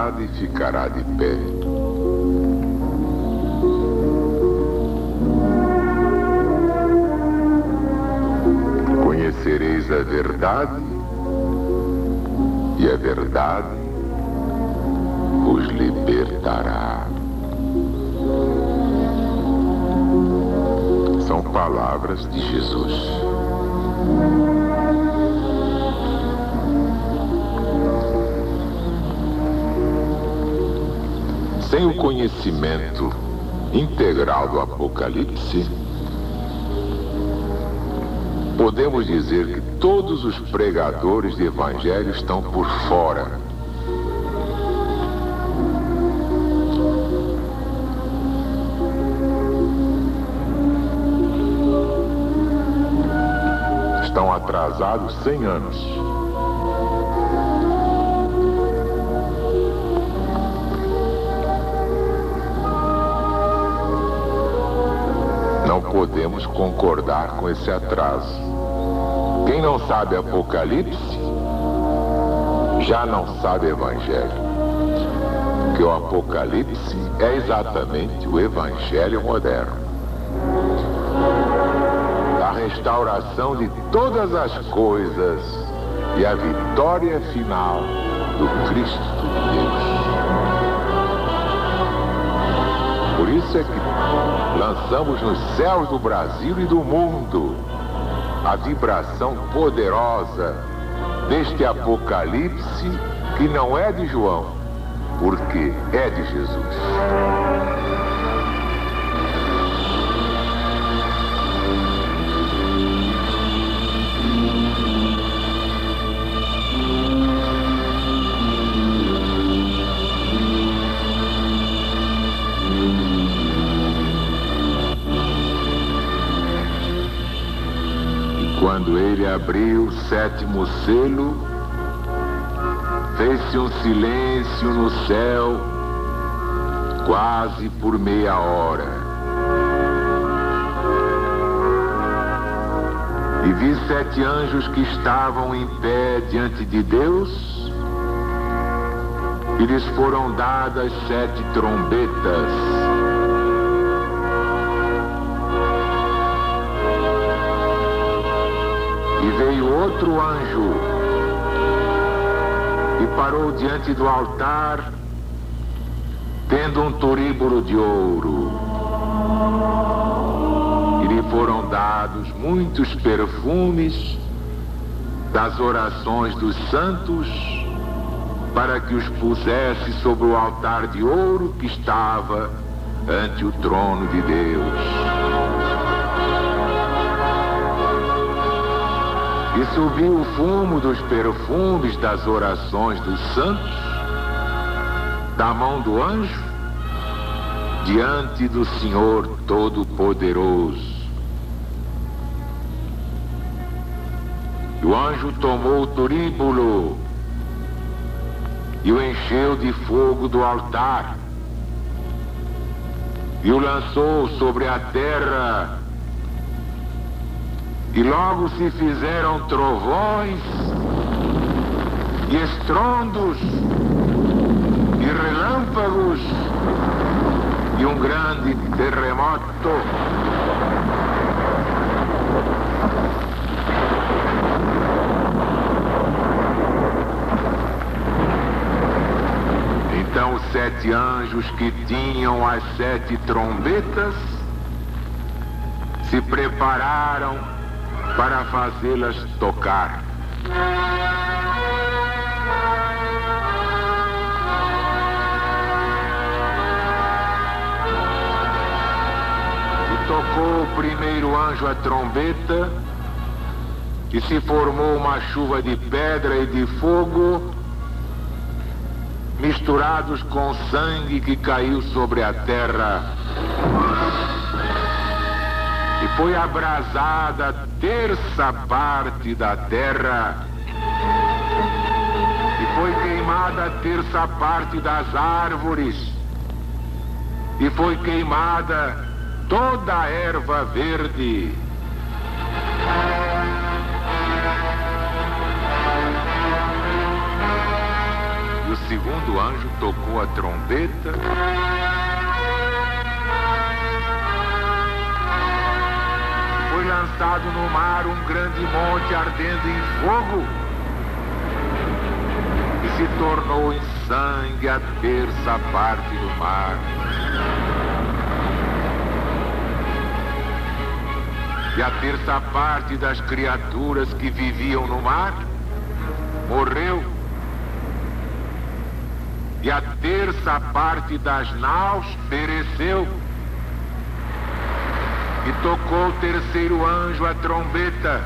verdade ficará de pé. Conhecereis a verdade, e a verdade vos libertará. São palavras de Jesus. Sem o conhecimento integral do Apocalipse, podemos dizer que todos os pregadores de evangelho estão por fora. Estão atrasados 100 anos. Não podemos concordar com esse atraso. Quem não sabe Apocalipse, já não sabe Evangelho. Porque o Apocalipse é exatamente o Evangelho moderno. A restauração de todas as coisas e a vitória final do Cristo de Deus. Por isso é que lançamos nos céus do Brasil e do mundo a vibração poderosa deste Apocalipse, que não é de João, porque é de Jesus. Quando ele abriu o 7º selo, fez-se um silêncio no céu, quase por meia hora. E vi 7 anjos que estavam em pé diante de Deus, e lhes foram dadas 7 trombetas. E veio outro anjo e parou diante do altar, tendo um turíbulo de ouro. E lhe foram dados muitos perfumes das orações dos santos, para que os pusesse sobre o altar de ouro que estava ante o trono de Deus. E subiu o fumo dos perfumes das orações dos santos da mão do anjo diante do Senhor Todo-Poderoso. E o anjo tomou o turíbulo e o encheu de fogo do altar e o lançou sobre a terra. E logo se fizeram trovões e estrondos e relâmpagos e um grande terremoto. Então os 7 anjos que tinham as 7 trombetas se prepararam para fazê-las tocar. E tocou o primeiro anjo a trombeta, e se formou uma chuva de pedra e de fogo, misturados com sangue que caiu sobre a terra. E foi abrasada a 1/3 parte da terra, e foi queimada a 1/3 parte das árvores, e foi queimada toda a erva verde. E o segundo anjo tocou a trombeta. Foi lançado no mar um grande monte ardendo em fogo, e se tornou em sangue a terça parte do mar. E a terça parte das criaturas que viviam no mar morreu. E a terça parte das naus pereceu. E tocou o terceiro anjo a trombeta.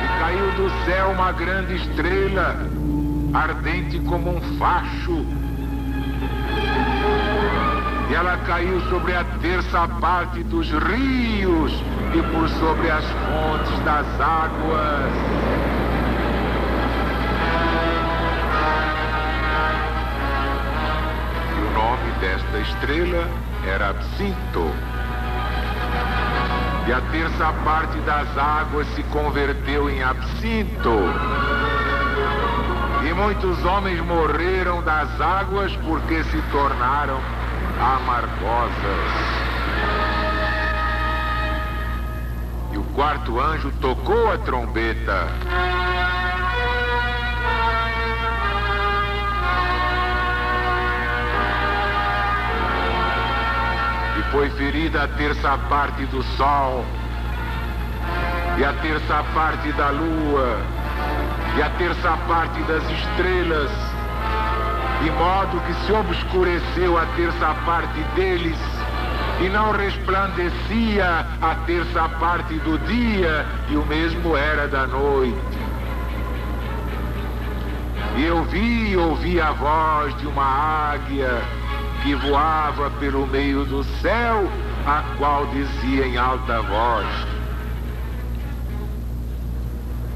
E caiu do céu uma grande estrela, ardente como um facho. E ela caiu sobre a terça parte dos rios e por sobre as fontes das águas. E o nome desta estrela era Absinto. E a terça parte das águas se converteu em absinto. E muitos homens morreram das águas porque se tornaram amargosas. E o quarto anjo tocou a trombeta. E foi ferida a terça parte do sol, e a terça parte da lua, e a terça parte das estrelas, de modo que se obscureceu a terça parte deles, e não resplandecia a terça parte do dia, e o mesmo era da noite. E eu ouvi a voz de uma águia que voava pelo meio do céu, a qual dizia em alta voz: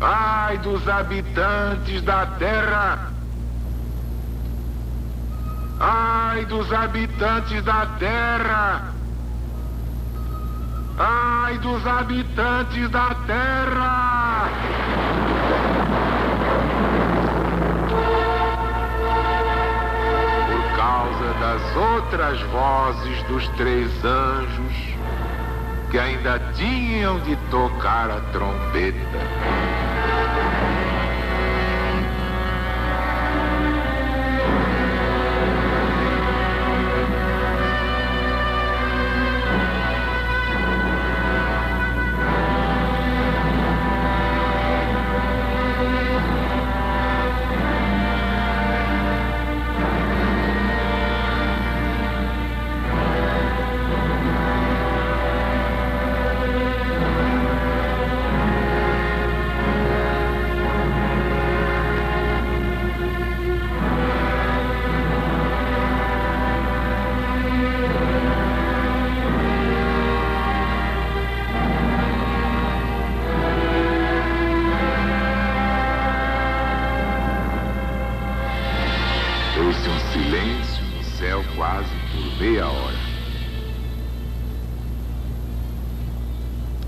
ai dos habitantes da terra! Ai dos habitantes da terra! Ai dos habitantes da terra! Por causa das outras vozes dos três anjos que ainda tinham de tocar a trombeta. Trouxe um silêncio no céu quase por meia hora.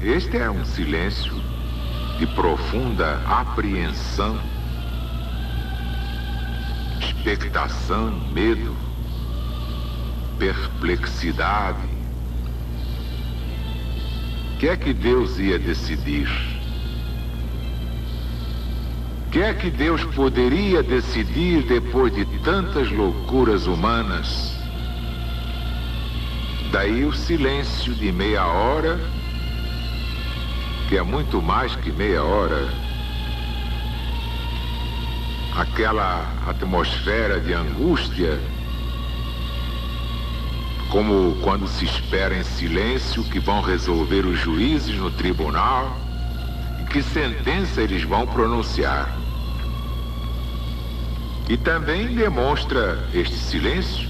Este é um silêncio de profunda apreensão, expectação, medo, perplexidade. O que é que Deus ia decidir? O que é que Deus poderia decidir depois de tantas loucuras humanas? Daí o silêncio de meia hora, que é muito mais que meia hora. Aquela atmosfera de angústia, como quando se espera em silêncio que vão resolver os juízes no tribunal e que sentença eles vão pronunciar. E também demonstra este silêncio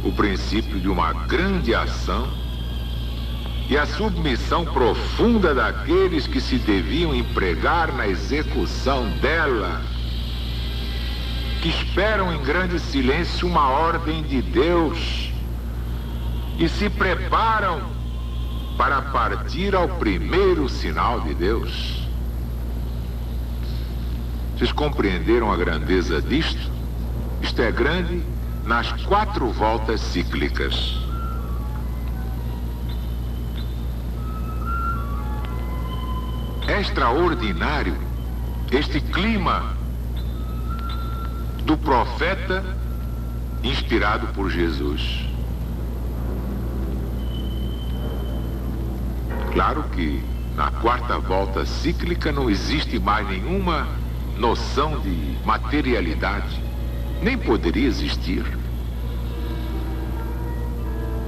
o princípio de uma grande ação e a submissão profunda daqueles que se deviam empregar na execução dela, que esperam em grande silêncio uma ordem de Deus e se preparam para partir ao primeiro sinal de Deus. Vocês compreenderam a grandeza disto? Isto é grande nas 4 voltas cíclicas. É extraordinário este clima do profeta inspirado por Jesus. Claro que na 4ª volta cíclica não existe mais nenhuma noção de materialidade, nem poderia existir.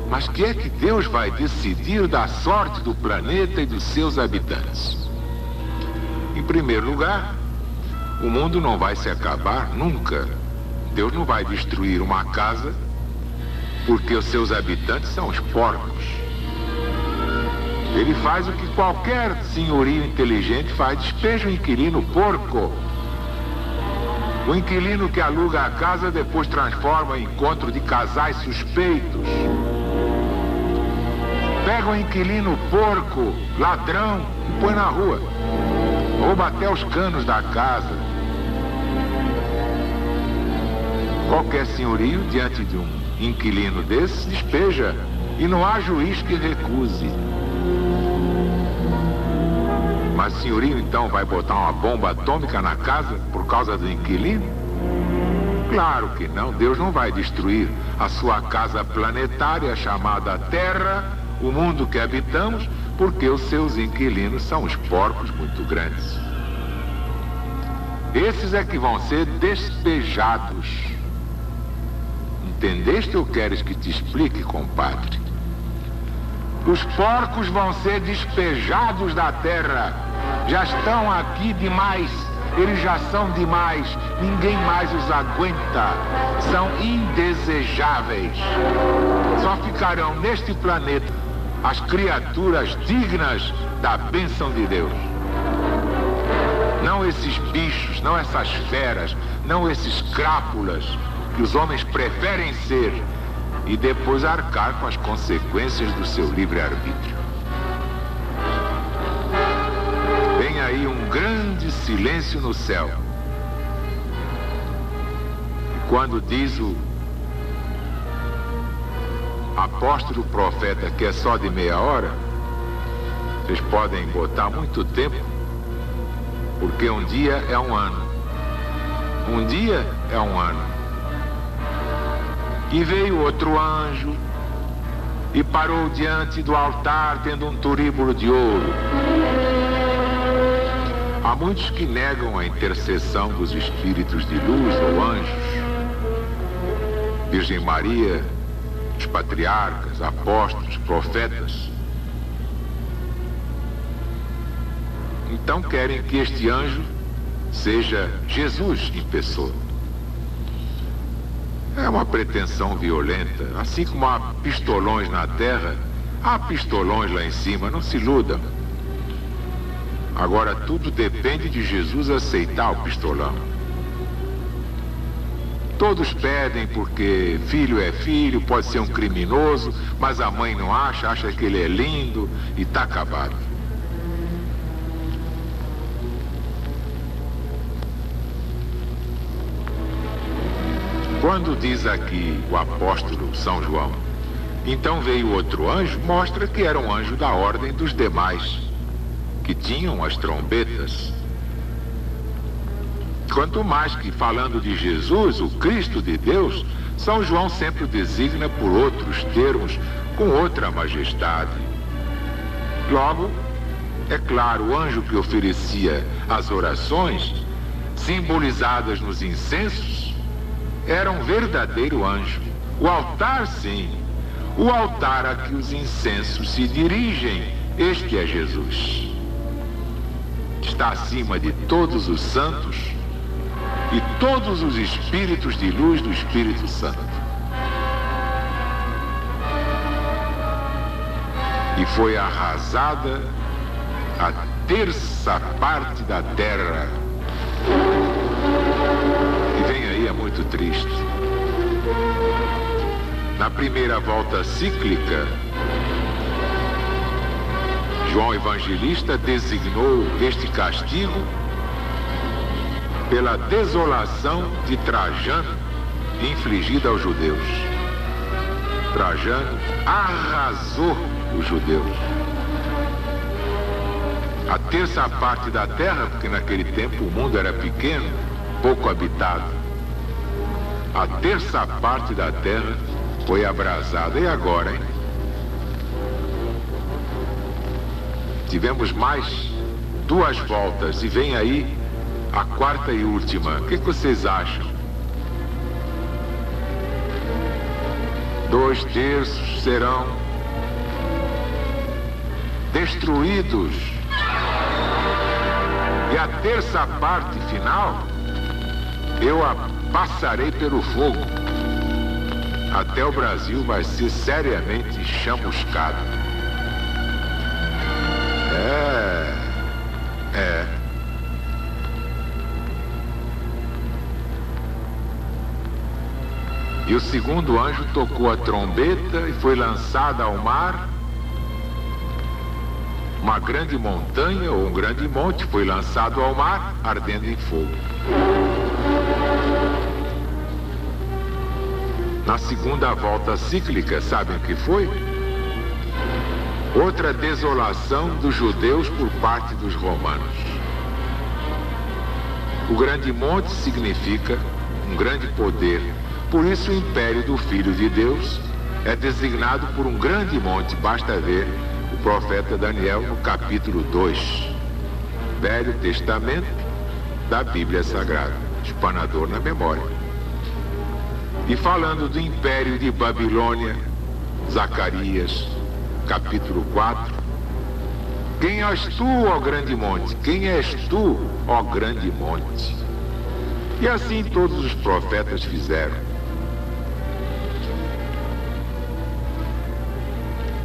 Mas que é que Deus vai decidir da sorte do planeta e dos seus habitantes? Em primeiro lugar, o mundo não vai se acabar nunca. Deus não vai destruir uma casa porque os seus habitantes são os porcos. Ele faz o que qualquer senhorio inteligente faz: despeja o inquilino porco. O inquilino que aluga a casa depois transforma em encontro de casais suspeitos. Pega o inquilino porco, ladrão, e põe na rua. Rouba até os canos da casa. Qualquer senhorio, diante de um inquilino desse, despeja. E não há juiz que recuse. Mas o senhorio então vai botar uma bomba atômica na casa por causa do inquilino? Claro que não. Deus não vai destruir a sua casa planetária chamada Terra, o mundo que habitamos, porque os seus inquilinos são os porcos muito grandes. Esses é que vão ser despejados. Entendeste ou queres que te explique, compadre? Os porcos vão ser despejados da terra. Já estão aqui demais. Eles já são demais. Ninguém mais os aguenta. São indesejáveis. Só ficarão neste planeta as criaturas dignas da bênção de Deus. Não esses bichos, não essas feras, não esses crápulas que os homens preferem ser e depois arcar com as consequências do seu livre-arbítrio. Tem aí um grande silêncio no céu. E quando diz o apóstolo profeta que é só de meia hora, vocês podem botar muito tempo, porque um dia é um ano. Um dia é um ano. E veio outro anjo e parou diante do altar tendo um turíbulo de ouro. Há muitos que negam a intercessão dos espíritos de luz ou anjos. Virgem Maria, os patriarcas, apóstolos, profetas. Então querem que este anjo seja Jesus em pessoa. É uma pretensão violenta. Assim como há pistolões na terra, há pistolões lá em cima, não se iludam. Agora tudo depende de Jesus aceitar o pistolão. Todos pedem porque filho é filho, pode ser um criminoso, mas a mãe não acha que ele é lindo e está acabado. Quando diz aqui o apóstolo São João, então veio outro anjo, mostra que era um anjo da ordem dos demais, que tinham as trombetas. Quanto mais que, falando de Jesus, o Cristo de Deus, São João sempre o designa por outros termos, com outra majestade. Logo, é claro, o anjo que oferecia as orações, simbolizadas nos incensos, era um verdadeiro anjo. O altar, sim, o altar a que os incensos se dirigem, este é Jesus. Está acima de todos os santos e todos os espíritos de luz do Espírito Santo. E foi arrasada a 1/3 parte da terra. E vem aí, é muito triste. Na primeira volta cíclica, João Evangelista designou este castigo pela desolação de Trajano infligida aos judeus. Trajano arrasou os judeus. A terça parte da terra, porque naquele tempo o mundo era pequeno, pouco habitado. A terça parte da terra foi abrasada. E agora, hein? Tivemos mais 2 voltas e vem aí a 4ª e última. O que vocês acham? 2/3 serão destruídos. E a terça parte final, eu a passarei pelo fogo. Até o Brasil vai ser seriamente chamuscado. E o segundo anjo tocou a trombeta e foi lançada ao mar. Uma grande montanha ou um grande monte foi lançado ao mar, ardendo em fogo. Na segunda volta cíclica, sabem o que foi? Outra desolação dos judeus por parte dos romanos. O grande monte significa um grande poder. Por isso o império do Filho de Deus é designado por um grande monte. Basta ver o profeta Daniel no capítulo 2, Velho Testamento da Bíblia Sagrada, espanador na memória. E falando do império de Babilônia, Zacarias, capítulo 4, quem és tu, ó grande monte? Quem és tu, ó grande monte? E assim todos os profetas fizeram.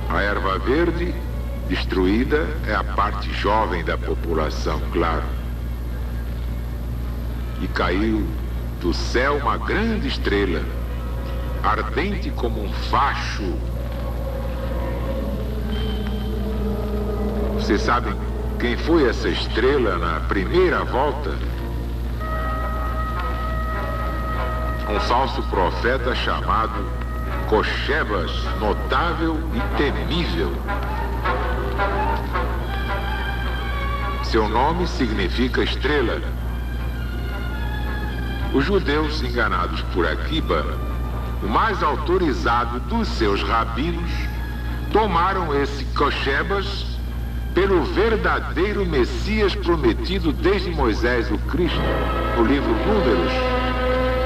A erva verde destruída é a parte jovem da população, claro. E caiu do céu uma grande estrela, ardente como um facho. Vocês sabem quem foi essa estrela na primeira volta? Um falso profeta chamado Cochebas, notável e temível. Seu nome significa estrela. Os judeus enganados por Aquiba, o mais autorizado dos seus rabinos, tomaram esse Cochebas pelo verdadeiro Messias prometido desde Moisés, o Cristo, no livro Números.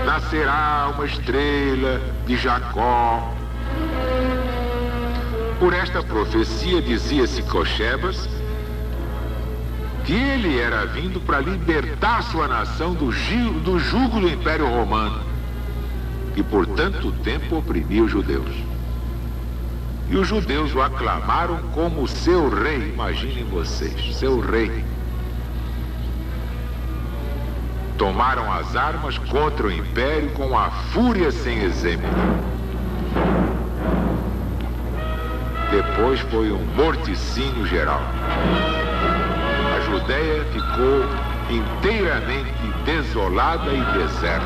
Nascerá uma estrela de Jacó. Por esta profecia dizia-se Cochebas que ele era vindo para libertar sua nação do jugo do Império Romano, que por tanto tempo oprimia os judeus. E os judeus o aclamaram como seu rei. Imaginem vocês, seu rei. Tomaram as armas contra o império com a fúria sem exemplo. Depois foi um morticínio geral. A Judéia ficou inteiramente desolada e deserta.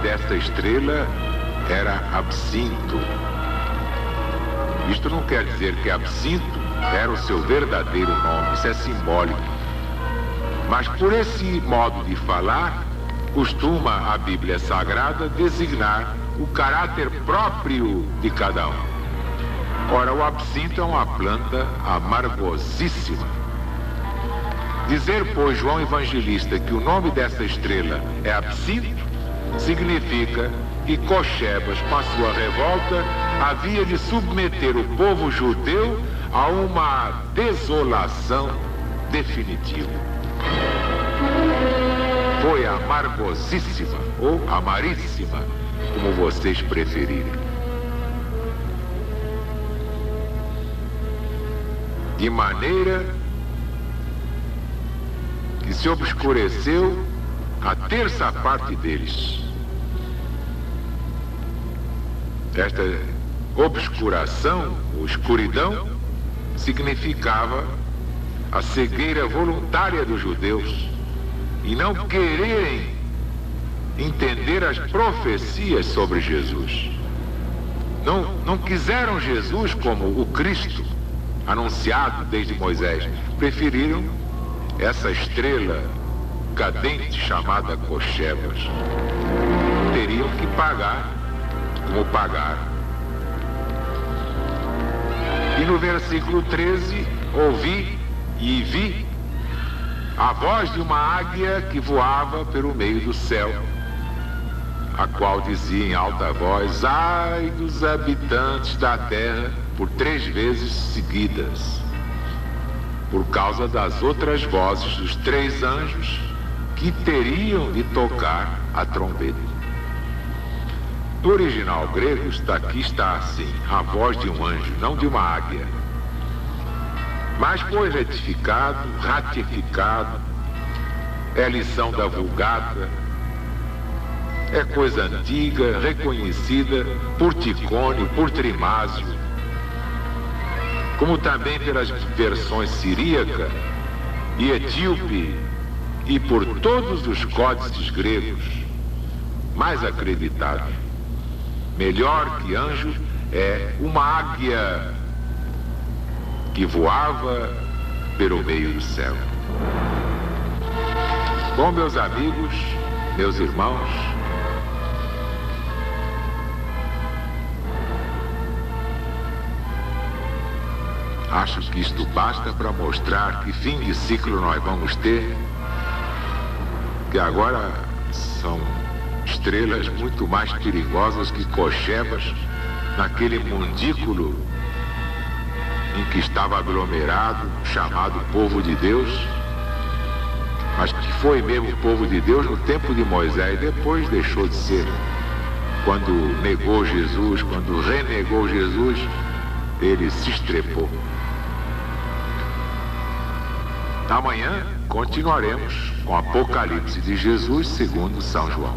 Desta estrela era Absinto. Isto não quer dizer que Absinto era o seu verdadeiro nome, isso é simbólico. Mas por esse modo de falar, costuma a Bíblia Sagrada designar o caráter próprio de cada um. Ora, o absinto é uma planta amargosíssima. Dizer, pois, João Evangelista que o nome dessa estrela é Absinto, significa que Cochebas, com a sua revolta, havia de submeter o povo judeu a uma desolação definitiva. Foi amargosíssima, ou amaríssima, como vocês preferirem. de maneira que se obscureceu a terça parte deles. Esta obscuração, ou escuridão, significava a cegueira voluntária dos judeus e não quererem entender as profecias sobre Jesus. Não quiseram Jesus como o Cristo anunciado desde Moisés. Preferiram essa estrela cadente chamada Cochebas. Teriam que pagar como pagaram. E no versículo 13, ouvi e vi a voz de uma águia que voava pelo meio do céu, a qual dizia em alta voz: ai dos habitantes da terra, por 3 vezes seguidas, por causa das outras vozes dos 3 anjos que teriam de tocar a trombeta. No original grego está assim: a voz de um anjo, não de uma águia. Mas foi ratificado, é lição da Vulgata, é coisa antiga, reconhecida por Ticônio, por Trimásio, como também pelas versões siríaca e etíope e por todos os códices gregos mais acreditados. Melhor que anjo é uma águia que voava pelo meio do céu. Bom, meus amigos, meus irmãos, acho que isto basta para mostrar que fim de ciclo nós vamos ter, que agora são estrelas muito mais perigosas que Cochebas, naquele mundículo em que estava aglomerado, chamado povo de Deus, mas que foi mesmo povo de Deus no tempo de Moisés, depois deixou de ser. Quando negou Jesus, quando renegou Jesus, ele se estrepou. Amanhã continuaremos com o Apocalipse de Jesus segundo São João.